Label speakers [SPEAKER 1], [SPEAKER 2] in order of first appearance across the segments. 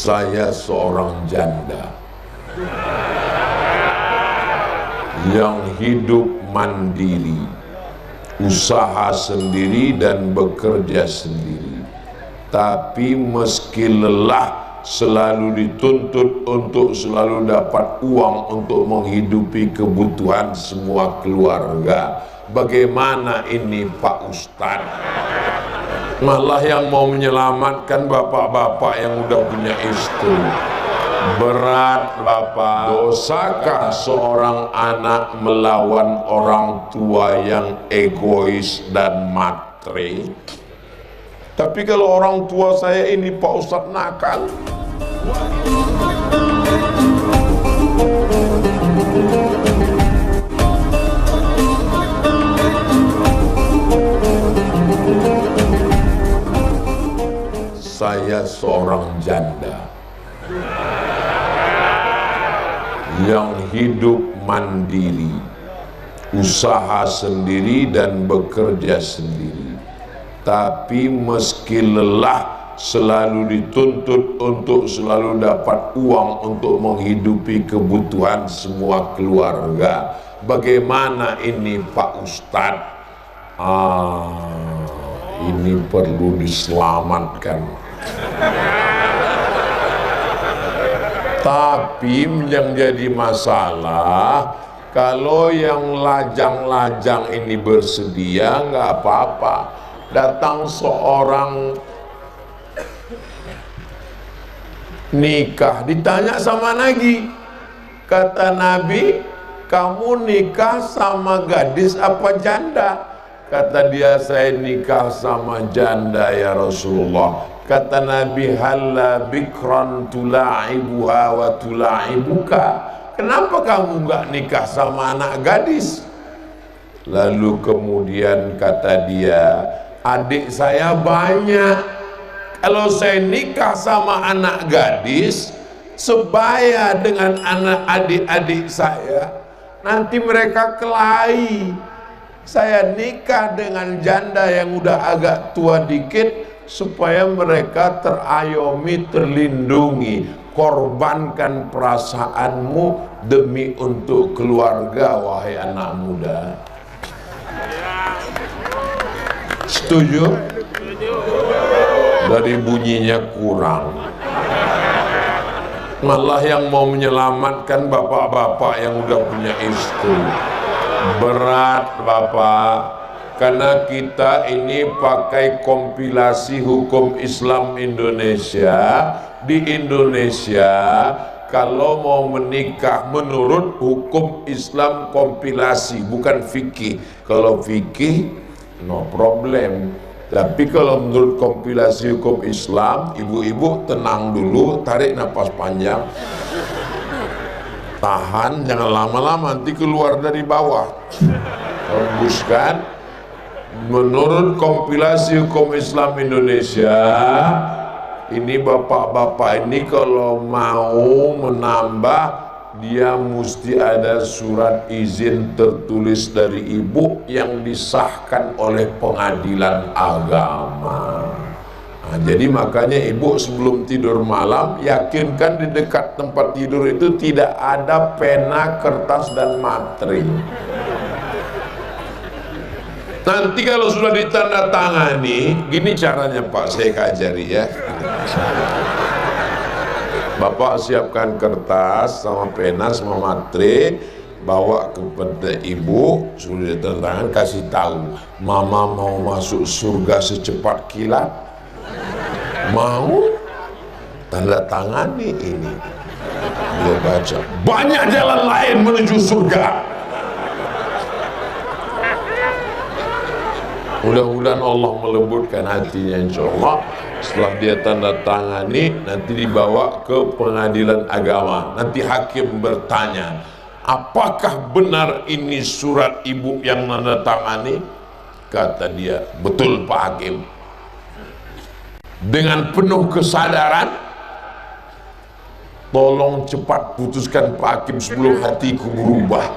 [SPEAKER 1] Saya seorang janda yang hidup mandiri, usaha sendiri dan bekerja sendiri. Tapi meski lelah, selalu dituntut untuk selalu dapat uang untuk menghidupi kebutuhan semua keluarga. Bagaimana ini Pak Ustadz? Malah yang mau menyelamatkan bapak-bapak yang udah punya istri. Berat Bapak. Dosakah seorang anak melawan orang tua yang egois dan matre? Tapi kalau orang tua saya ini Pak Ustadz nakal, saya seorang janda yang hidup mandiri, usaha sendiri dan bekerja sendiri. Tapi meski lelah, selalu dituntut untuk selalu dapat uang untuk menghidupi kebutuhan semua keluarga. Bagaimana ini Pak Ustadz? Ini perlu diselamatkan. Tapi yang jadi masalah, kalau yang lajang-lajang ini bersedia, nggak apa-apa. Datang seorang nikah, ditanya sama lagi, kata Nabi, kamu nikah sama gadis apa janda? Kata dia, saya nikah sama janda ya Rasulullah. Kata Nabi, halla bikran tula'ibuha wa tula'ibuka. Kenapa kamu nggak nikah sama anak gadis? Lalu kemudian kata dia, adik saya banyak. Kalau saya nikah sama anak gadis, sebaya dengan anak adik-adik saya, nanti mereka kelahi. Saya nikah dengan janda yang udah agak tua dikit, supaya mereka terayomi, terlindungi. Korbankan perasaanmu demi untuk keluarga, wahai anak muda. Setuju? Dari bunyinya kurang. Malah yang mau menyelamatkan bapak-bapak yang udah punya istri. Berat Bapak, karena kita ini pakai kompilasi hukum Islam Indonesia. Di Indonesia kalau mau menikah menurut hukum Islam kompilasi, bukan fikih. Kalau fikih no problem, tapi kalau menurut kompilasi hukum Islam, ibu-ibu tenang dulu, tarik nafas panjang, tahan, jangan lama-lama, nanti keluar dari bawah. Hembuskan. Menurut kompilasi hukum Islam Indonesia, ini bapak-bapak ini kalau mau menambah, dia mesti ada surat izin tertulis dari ibu yang disahkan oleh pengadilan agama. Nah, jadi makanya ibu sebelum tidur malam, yakinkan di dekat tempat tidur itu tidak ada pena, kertas, dan materi. Nanti kalau sudah ditandatangani, gini caranya Pak, saya ajari ya. Bapak siapkan kertas sama pena sama materi, bawa kepada ibu, sudah ditandatangani, kasih tahu, mama mau masuk surga secepat kilat. Mau? Tanda tangani ini. Dia baca, banyak jalan lain menuju surga. Mudah-mudahan Allah melembutkan hatinya, insya Allah. Setelah dia tanda tangani, nanti dibawa ke pengadilan agama. Nanti hakim bertanya, apakah benar ini surat ibu yang tanda tangani? Kata dia, betul Pak Hakim. Dengan penuh kesadaran, tolong cepat putuskan Pak Hakim sebelum hatiku berubah.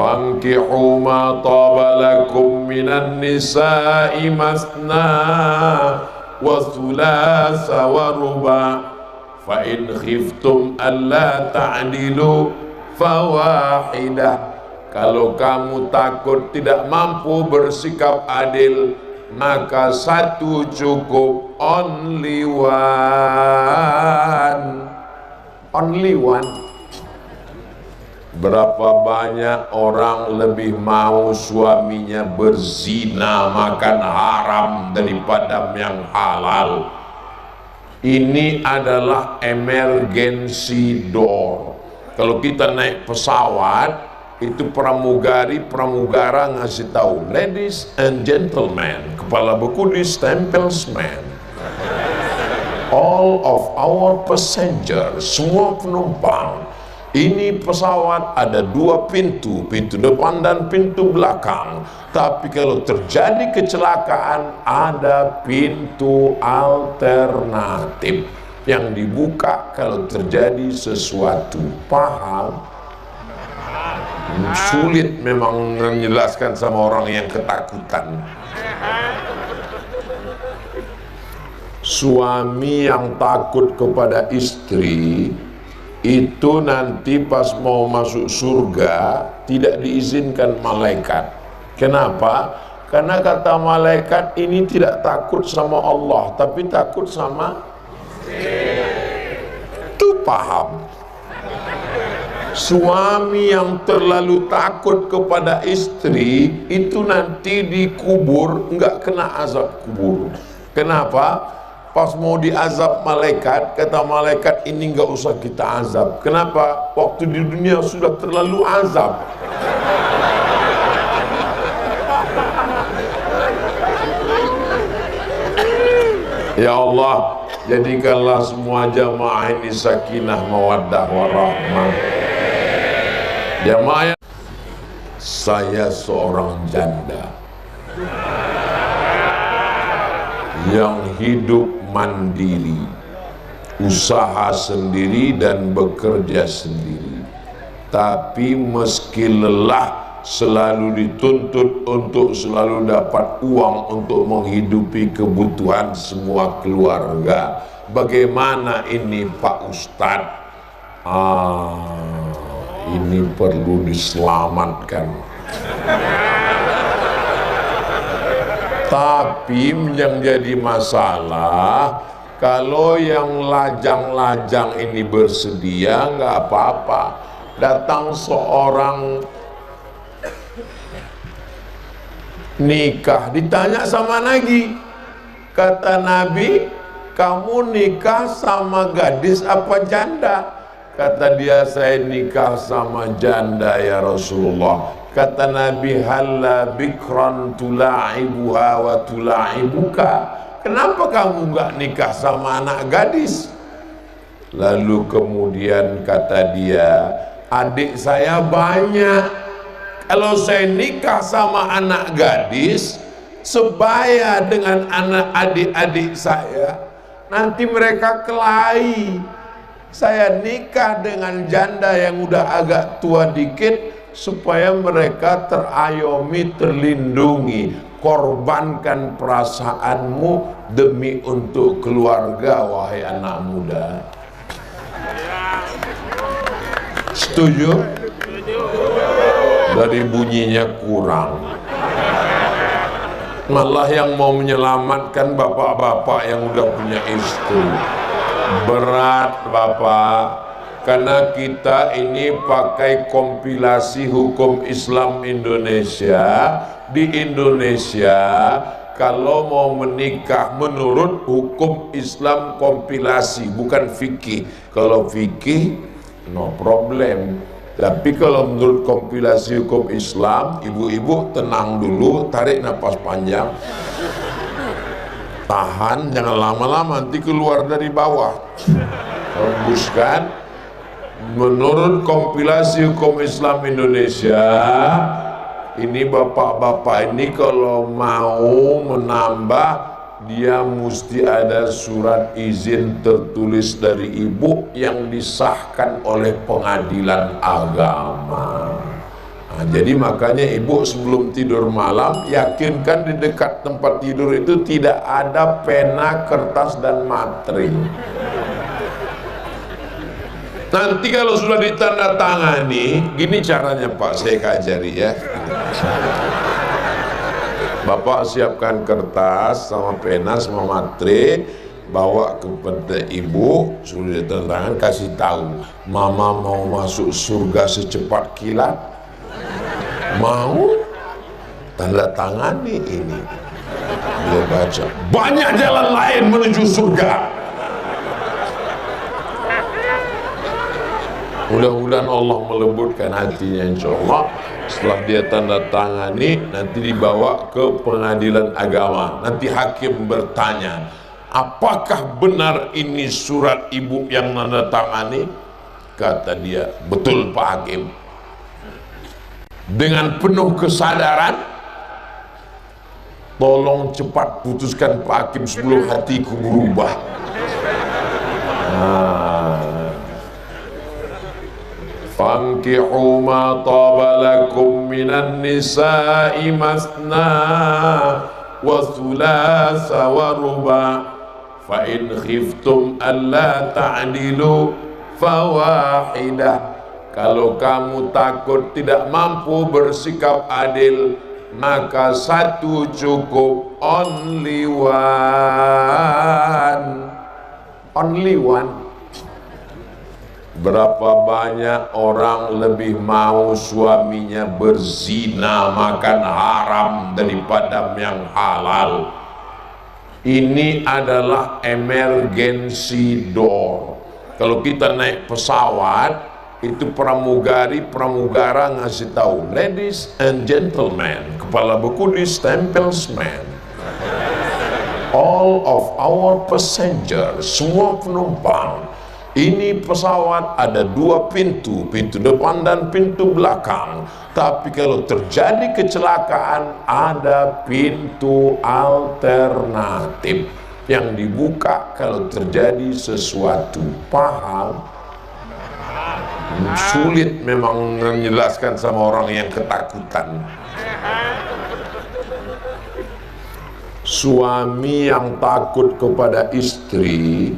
[SPEAKER 1] fankihu ma taba lakum minan nisa'i masna wa thulatha wa ruba fa in khiftum alla ta'dilu fawahidah. Kalau kamu takut tidak mampu bersikap adil, maka satu cukup, only one. Only one. Berapa banyak orang lebih mau suaminya berzina, makan haram daripada yang halal. Ini adalah emergency door. Kalau kita naik pesawat, itu pramugara ngasih tahu, ladies and gentlemen, kepala buku di stempelsman, all of our passengers, semua penumpang, ini pesawat ada dua pintu, pintu depan dan pintu belakang. Tapi kalau terjadi kecelakaan, ada pintu alternatif yang dibuka kalau terjadi sesuatu. Paham? Sulit memang menjelaskan sama orang yang ketakutan. Suami yang takut kepada istri itu nanti pas mau masuk surga tidak diizinkan malaikat. Kenapa? Karena kata malaikat ini tidak takut sama Allah, tapi takut sama itu. Paham? Suami yang terlalu takut kepada istri itu nanti dikubur nggak kena azab kubur. Kenapa? Pas mau diazab malaikat, kata malaikat ini nggak usah kita azab. Kenapa? Waktu di dunia sudah terlalu azab. Ya Allah, jadikanlah semua jamaah ini sakinah mawaddah warahmah. Jamaah, saya seorang janda yang hidup mandiri, usaha sendiri dan bekerja sendiri. Tapi meski lelah, selalu dituntut untuk selalu dapat uang untuk menghidupi kebutuhan semua keluarga. Bagaimana ini Pak Ustadz? Ini perlu diselamatkan. Tapi yang jadi masalah, kalau yang lajang-lajang ini bersedia, nggak apa-apa. Datang seorang nikah, ditanya sama lagi, kata Nabi, kamu nikah sama gadis apa janda? Kata dia, saya nikah sama janda ya Rasulullah. Kata Nabi, halla bikran tula'ibuha wa tula'ibuka. Kenapa kamu nggak nikah sama anak gadis? Lalu kemudian kata dia, adik saya banyak. Kalau saya nikah sama anak gadis, sebaya dengan anak adik-adik saya, nanti mereka kelahi. Saya nikah dengan janda yang udah agak tua dikit, supaya mereka terayomi, terlindungi. Korbankan perasaanmu demi untuk keluarga, wahai anak muda. Setuju? Dari bunyinya kurang. Malah yang mau menyelamatkan bapak-bapak yang udah punya istri. Berat Bapak, karena kita ini pakai kompilasi hukum Islam Indonesia. Di Indonesia kalau mau menikah menurut hukum Islam kompilasi, bukan fikih. Kalau fikih no problem, tapi kalau menurut kompilasi hukum Islam, ibu-ibu tenang dulu, tarik nafas panjang, tahan, jangan lama-lama, nanti keluar dari bawah. Hembuskan. Menurut kompilasi hukum Islam Indonesia, ini bapak-bapak ini kalau mau menambah, dia mesti ada surat izin tertulis dari ibu yang disahkan oleh pengadilan agama. Nah, jadi makanya ibu sebelum tidur malam yakinkan di dekat tempat tidur itu tidak ada pena, kertas dan materi. Nanti kalau sudah ditandatangani, gini caranya Pak, saya ajari ya. Bapak siapkan kertas sama pena sama materi, bawa kepada ibu, sudah ditandatangan, kasih tahu, mama mau masuk surga secepat kilat. Mau? Tanda tangani ini. Dia baca, banyak jalan lain menuju surga. Mudah-mudahan Allah melembutkan hatinya, insya Allah. Setelah dia tanda tangani, nanti dibawa ke pengadilan agama. Nanti hakim bertanya, apakah benar ini surat ibu yang tanda tangani? Kata dia, betul Pak Hakim. Dengan penuh kesadaran, tolong cepat putuskan Pak Hakim sebelum hatiku berubah. Fankihu ma taba lakum minan nisa'i masna wa thulatha wa ruba fa in khiftum alla ta'dilu fawahidah. Kalau kamu takut tidak mampu bersikap adil, maka satu cukup, only one. Only one. Berapa banyak orang lebih mau suaminya berzina, makan haram daripada yang halal. Ini adalah emergency door. Kalau kita naik pesawat, itu pramugara ngasih tahu, ladies and gentlemen, kepala buku distempelsman, all of our passengers, semua penumpang, ini pesawat ada dua pintu, pintu depan dan pintu belakang. Tapi kalau terjadi kecelakaan, ada pintu alternatif yang dibuka kalau terjadi sesuatu. Paham? Sulit memang menjelaskan sama orang yang ketakutan. Suami yang takut kepada istri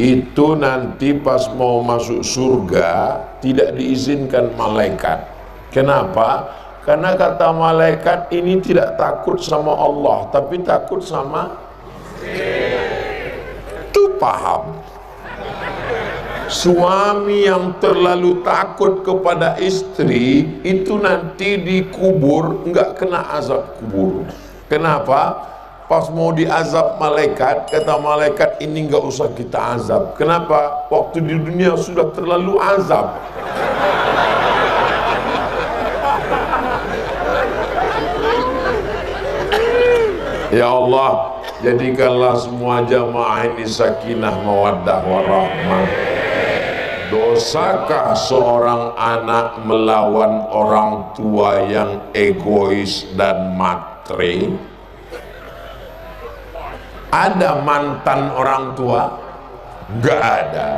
[SPEAKER 1] itu nanti pas mau masuk surga tidak diizinkan malaikat. Kenapa? Karena kata malaikat ini tidak takut sama Allah, tapi takut sama itu. Paham? Suami yang terlalu takut kepada istri itu nanti dikubur nggak kena azab kubur. Kenapa? Pas mau diazab malaikat, kata malaikat ini nggak usah kita azab. Kenapa? Waktu di dunia sudah terlalu azab. Ya Allah, jadikanlah semua jamaah ini sakinah, mawaddah, warahmah. Dosakah seorang anak melawan orang tua yang egois dan matre? Ada mantan orang tua? Enggak ada.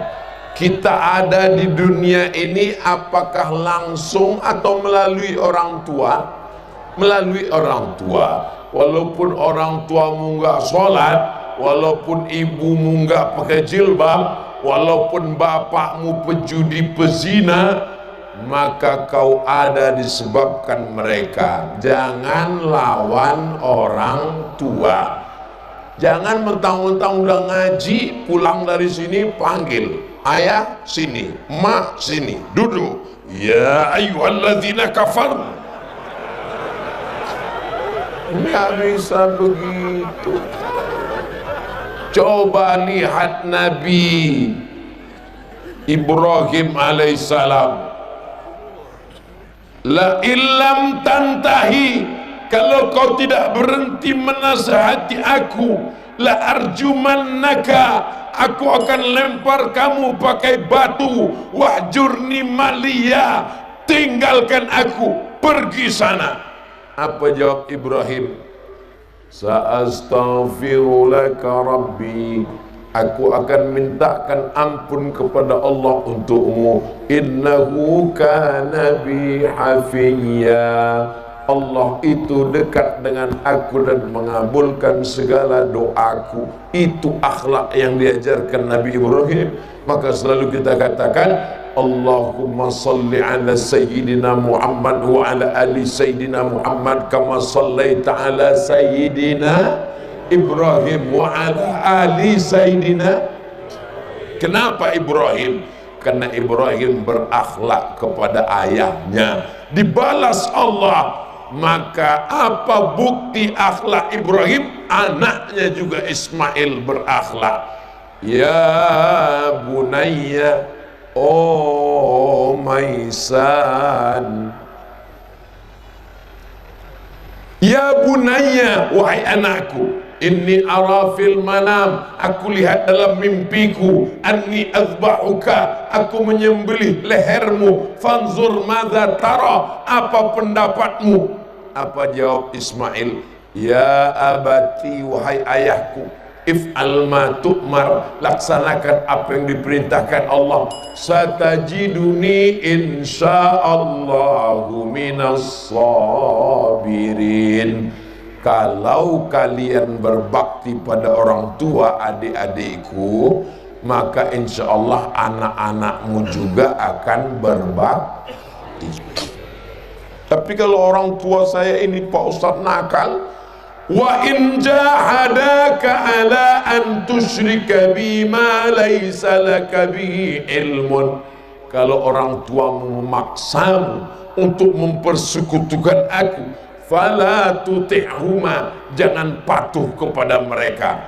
[SPEAKER 1] Kita ada di dunia ini apakah langsung atau melalui orang tua? Melalui orang tua. Walaupun orang tuamu enggak sholat, walaupun ibumu enggak pakai jilbab, walaupun bapakmu pejudi pezina, maka kau ada disebabkan mereka. Jangan lawan orang tua. Jangan mentang-mentang udah ngaji, pulang dari sini panggil ayah sini, mak sini, duduk. Ya ayyuhalladzina kafaru. Nggak bisa begitu. Coba lihat Nabi Ibrahim alaihissalam. La illam tantahi, kalau kau tidak berhenti menasihati aku, la arjumannaka, aku akan lempar kamu pakai batu. Wahjurni maliya, tinggalkan aku, pergi sana. Apa jawab Ibrahim? Sa'astaghfiru laka rabbi, aku akan mintakan ampun kepada Allah untukmu. Innahu kana bi hafiyya. Allah itu dekat dengan aku dan mengabulkan segala doaku. Itu akhlak yang diajarkan Nabi Ibrahim. Maka selalu kita katakan, Allahumma salli ala Sayyidina Muhammad wa ala ali Sayyidina Muhammad kama sallaita ala Sayyidina Ibrahim wa ala ali Sayyidina. Kenapa Ibrahim? Karena Ibrahim berakhlak kepada ayahnya, dibalas Allah. Maka apa bukti akhlak Ibrahim? Anaknya juga Ismail berakhlak. Ya bunayya, oh my son. Ya bunayya, wahai anakku, inni ara fil manam, aku lihat dalam mimpiku, anni azbahuka, aku menyembelih lehermu, fanzur madza tara, apa pendapatmu? Apa jawab Ismail? Ya abati, wahai ayahku, if'al ma tu'mar, laksanakan apa yang diperintahkan Allah. Satajiduni insyaallahu minas sabirin. Kalau kalian berbakti pada orang tua adik-adikku, maka insya Allah anak-anakmu juga akan berbakti. Tapi kalau orang tua saya ini Pak Ustadz nakal, wa in jahadaka ala an tusyrika bima laysa laka bihi ilmun, kalau orang tua memaksamu untuk mempersekutukan aku, fala tuti'huma, jangan patuh kepada mereka,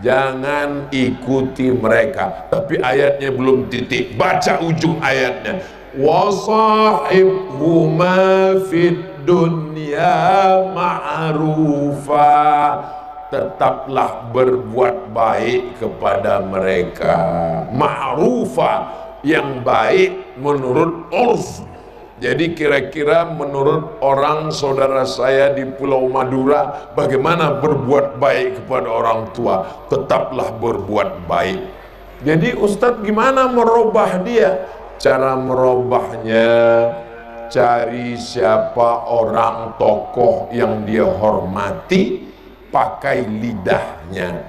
[SPEAKER 1] jangan ikuti mereka. Tapi ayatnya belum titik, baca ujung ayatnya. Wasahibhuma fid dunya ma'rufa, tetaplah berbuat baik kepada mereka. Ma'rufa, yang baik menurut urf. Jadi kira-kira menurut orang saudara saya di Pulau Madura, bagaimana berbuat baik kepada orang tua? Tetaplah berbuat baik. Jadi Ustadz gimana merubah dia? Cara merubahnya, cari siapa orang tokoh yang dia hormati, pakai lidahnya.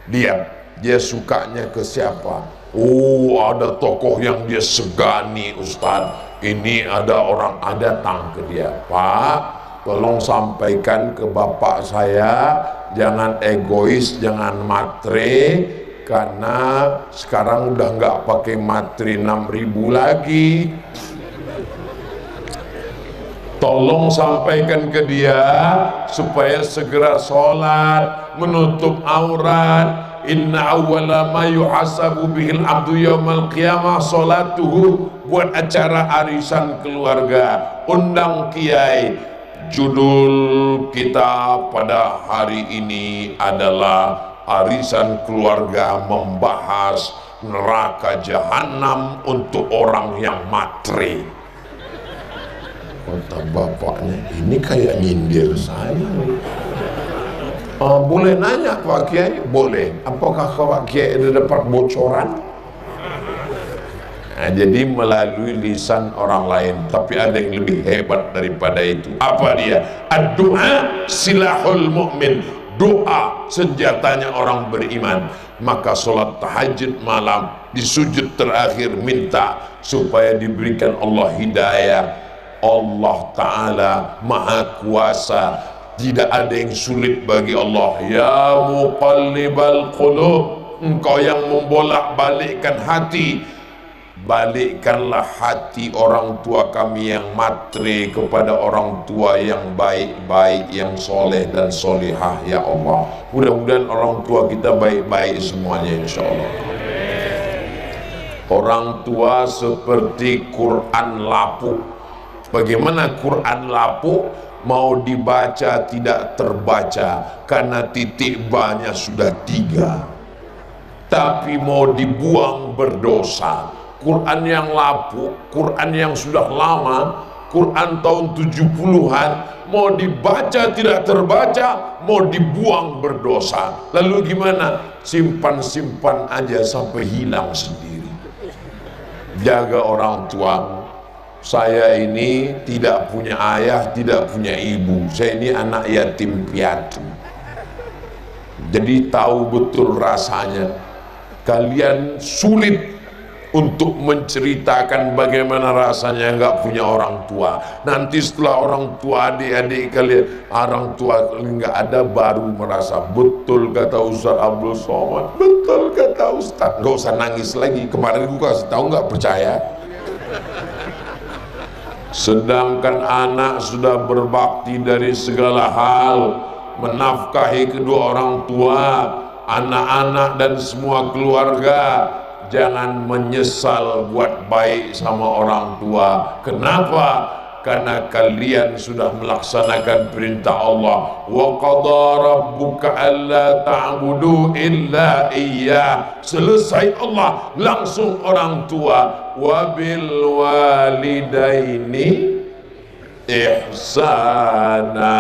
[SPEAKER 1] Dia sukanya ke siapa? Oh, ada tokoh yang dia segani Ustadz, ini ada orang datang ke dia, Pak, tolong sampaikan ke bapak saya, jangan egois, jangan matre, karena sekarang udah nggak pakai matre 6.000 lagi. Tolong sampaikan ke dia supaya segera sholat, menutup aurat. Inna awwala ma yuhasabu bihil abdu yaumal qiyamah sholatuhu. Buat acara arisan keluarga, undang kiai. Judul kita pada hari ini adalah arisan keluarga membahas neraka jahanam untuk orang yang matre. Kata bapaknya, ini kayak nyindir saya. Boleh nanya Pak Kiai? Boleh. Apakah Pak Kiai ada dapat bocoran? Nah, jadi melalui lisan orang lain. Tapi ada yang lebih hebat daripada itu. Apa dia? Ad-du'a silahul mu'min. Doa senjatanya orang beriman. Maka sholat tahajud malam di sujud terakhir minta supaya diberikan Allah hidayah. Allah Ta'ala Maha Kuasa, tidak ada yang sulit bagi Allah. Ya muqallibal qulub, engkau yang membolak-balikkan hati, balikkanlah hati orang tua kami yang matre kepada orang tua yang baik-baik, yang soleh dan solihah ya Allah. Mudah-mudahan orang tua kita baik-baik semuanya insya Allah. Orang tua seperti Quran lapuk. Bagaimana Quran lapuk? Mau dibaca tidak terbaca karena titik banyak sudah 3. Tapi mau dibuang berdosa. Quran yang lapuk, Quran yang sudah lama, Quran tahun 70-an, mau dibaca tidak terbaca, mau dibuang berdosa. Lalu gimana? Simpan-simpan aja sampai hilang sendiri. Jaga orang tua. Saya ini tidak punya ayah, tidak punya ibu. Saya ini anak yatim piatu. Jadi tahu betul rasanya. Kalian sulit untuk menceritakan bagaimana rasanya nggak punya orang tua. Nanti setelah orang tua, adik-adik kalian, orang tua nggak ada, baru merasa. Betul kata Ustaz Abdul Somad, betul kata Ustaz. Nggak usah nangis lagi. Kemarin gue kasih tahu, nggak percaya. Sedangkan anak sudah berbakti dari segala hal, menafkahi kedua orang tua, anak-anak dan semua keluarga. Jangan menyesal buat baik sama orang tua. Kenapa? Karena kalian sudah melaksanakan perintah Allah. Wa qadha rabbuka alla ta'budu illa iyyah. Selesai Allah, langsung orang tua. Wa bil walidaini ihsana.